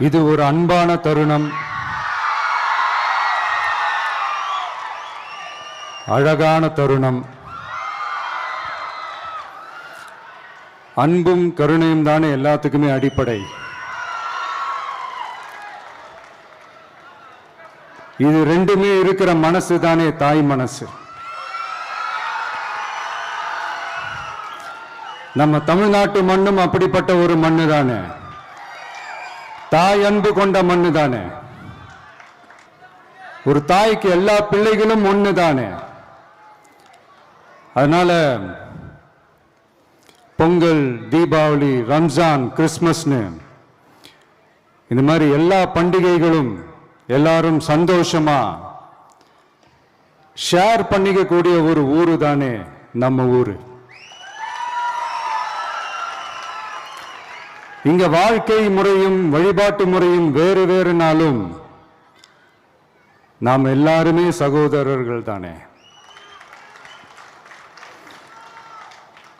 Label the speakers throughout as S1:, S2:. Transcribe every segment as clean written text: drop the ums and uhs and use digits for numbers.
S1: இது ஒரு அன்பான தருணம், அழகான தருணம். அன்பும் கருணையும் தானே எல்லாத்துக்குமே அடிப்படை. இது ரெண்டுமே இருக்கிற மனசு தானே தாய் மனசு. நம்ம தமிழ்நாட்டு மண்ணும் அப்படிப்பட்ட ஒரு மண்ணு தானே, தாய் அன்பு கொண்ட மண்ணு தானே. ஒரு தாய்க்கு எல்லா பிள்ளைகளும் ஒண்ணு தானே. அதனால பொங்கல், தீபாவளி, ரம்ஜான், கிறிஸ்மஸ்னு இந்த மாதிரி எல்லா பண்டிகைகளும் எல்லாரும் சந்தோஷமா ஷேர் பண்ணிக்க கூடிய ஒரு ஊரு தானே நம்ம ஊரு. இங்க வாழ்க்கை முறையும் வழிபாட்டு முறையும் வேறு வேறுனாலும் நாம் எல்லாருமே சகோதரர்கள் தானே.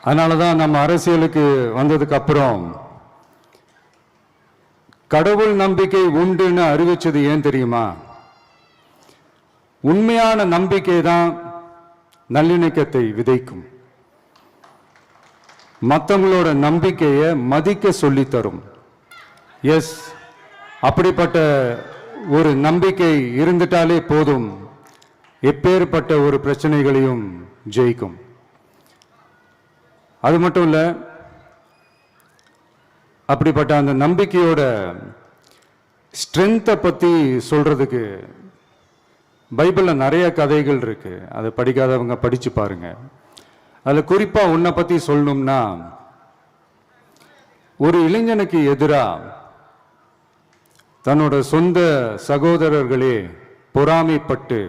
S1: அதனாலதான் நம்ம அரசியலுக்கு வந்ததுக்கு அப்புறம் கடவுள் நம்பிக்கை உண்டுன்னு அறிவிச்சது ஏன் தெரியுமா? உண்மையான நம்பிக்கை தான் நல்லிணக்கத்தை விதைக்கும், மற்றவங்களோட நம்பிக்கையை மதிக்க சொல்லி தரும். எஸ், அப்படிப்பட்ட ஒரு நம்பிக்கை இருந்துட்டாலே போதும், எப்பேற்பட்ட ஒரு பிரச்சனைகளையும் ஜெயிக்கும். அது மட்டும் இல்லை, அப்படிப்பட்ட அந்த நம்பிக்கையோட ஸ்ட்ரென்த்தை பற்றி சொல்றதுக்கு பைபிளில் நிறைய கதைகள் இருக்கு. அதை படிக்காதவங்க படிச்சு பாருங்க. அதில் குறிப்பாக உன்னை பற்றி சொல்லணும்னா, ஒரு இளைஞனுக்கு எதிராக தன்னோட சொந்த சகோதரர்களே பொறாமைப்பட்டு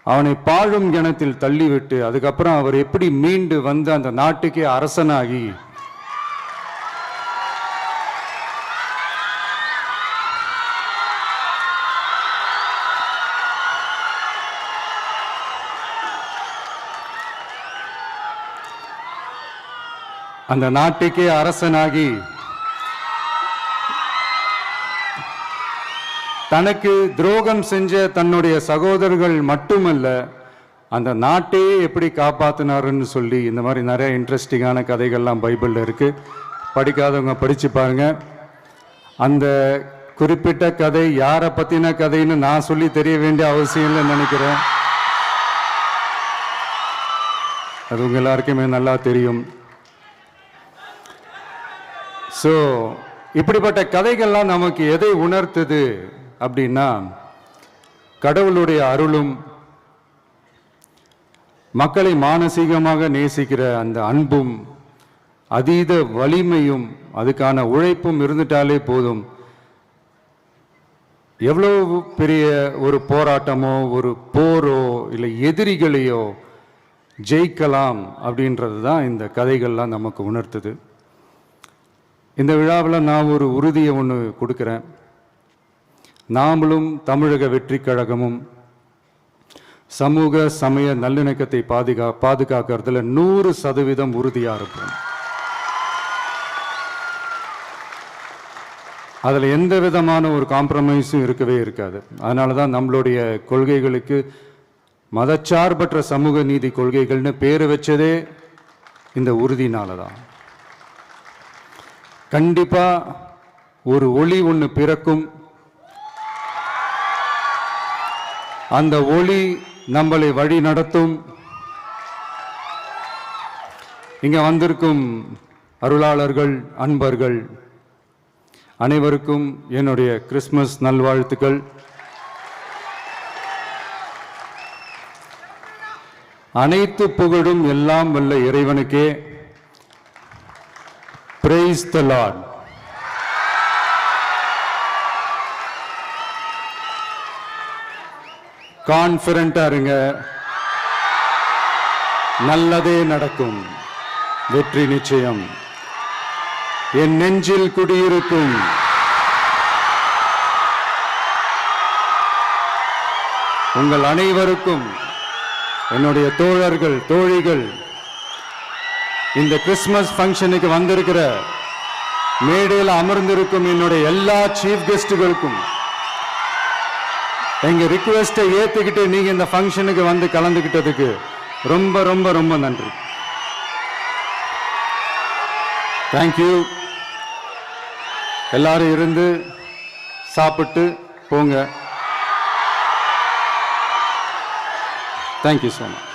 S1: அவனை பாழும் கிணத்தில் தள்ளிவிட்டு அதுக்கப்புறம் அவர் எப்படி மீண்டு வந்து அந்த நாட்டுக்கே அரசனாகி அந்த நாட்டுக்கே அரசனாகி தனக்கு துரோகம் செஞ்ச தன்னுடைய சகோதரர்கள் மட்டுமல்ல, அந்த நாட்டையே எப்படி காப்பாத்தினாருன்னு சொல்லி இந்த மாதிரி நிறைய இன்ட்ரெஸ்டிங்கான கதைகள்லாம் பைபிளில் இருக்கு. படிக்காதவங்க படிச்சு பாருங்க. அந்த குறிப்பிட்ட கதை யாரை பத்தின கதைன்னு நான் சொல்லி தெரிய வேண்டிய அவசியம் இல்லைன்னு நினைக்கிறேன். அது உங்க எல்லாருக்குமே நல்லா தெரியும். ஸோ இப்படிப்பட்ட கதைகள்லாம் நமக்கு எதை உணர்த்துது அப்படின்னா, கடவுளுடைய அருளும் மக்களை மானசீகமாக நேசிக்கிற அந்த அன்பும் அதீத வலிமையும் அதுக்கான உழைப்பும் இருந்துட்டாலே போதும், எவ்வளவு பெரிய ஒரு போராட்டமோ ஒரு போரோ இல்லை எதிரிகளையோ ஜெயிக்கலாம் அப்படின்றது தான் இந்த கதைகள்லாம் நமக்கு உணர்த்துது. இந்த விழாவில் நான் ஒரு உறுதியை ஒன்று கொடுக்குறேன். நாமளும் தமிழக வெற்றி கழகமும் சமூக சமய நல்லிணக்கத்தை பாதுகாக்கிறதுல 100% உறுதியாக இருப்போம். அதில் எந்த விதமான ஒரு காம்ப்ரமைஸும் இருக்கவே இருக்காது. அதனால தான் நம்மளுடைய கொள்கைகளுக்கு மதச்சார்பற்ற சமூக நீதி கொள்கைகள்னு பேர் வச்சதே இந்த உறுதினால தான். கண்டிப்பா ஒரு ஒளி ஒன்று பிறக்கும். அந்த ஒளி நம்மளை வழி நடத்தும். இங்க வந்திருக்கும் அருளாளர்கள், அன்பர்கள் அனைவருக்கும் என்னுடைய கிறிஸ்துமஸ் நல்வாழ்த்துக்கள். அனைத்து புகழும் எல்லாம் வல்ல இறைவனுக்கே. Praise the Lord. கான்ஃபிடென்ட்டா இருங்க, நல்லதே நடக்கும், வெற்றி நிச்சயம். என் நெஞ்சில் குடியிருக்கும் உங்கள் அனைவருக்கும் என்னுடைய தோழர்கள், தோழிகள், இந்த கிறிஸ்துமஸ் ஃபங்க்ஷனுக்கு வந்திருக்கிற மேடையில் அமர்ந்திருக்கும் என்னுடைய எல்லா சீஃப் கெஸ்டுகளுக்கும் எங்க ரிக்வெஸ்டை ஏத்துக்கிட்டு நீங்க இந்த ஃபங்க்ஷனுக்கு வந்து கலந்துக்கிட்டதுக்கு ரொம்ப ரொம்ப ரொம்ப நன்றி. தேங்க்யூ. எல்லாரும் இருந்து சாப்பிட்டு போங்க. Thank you so much.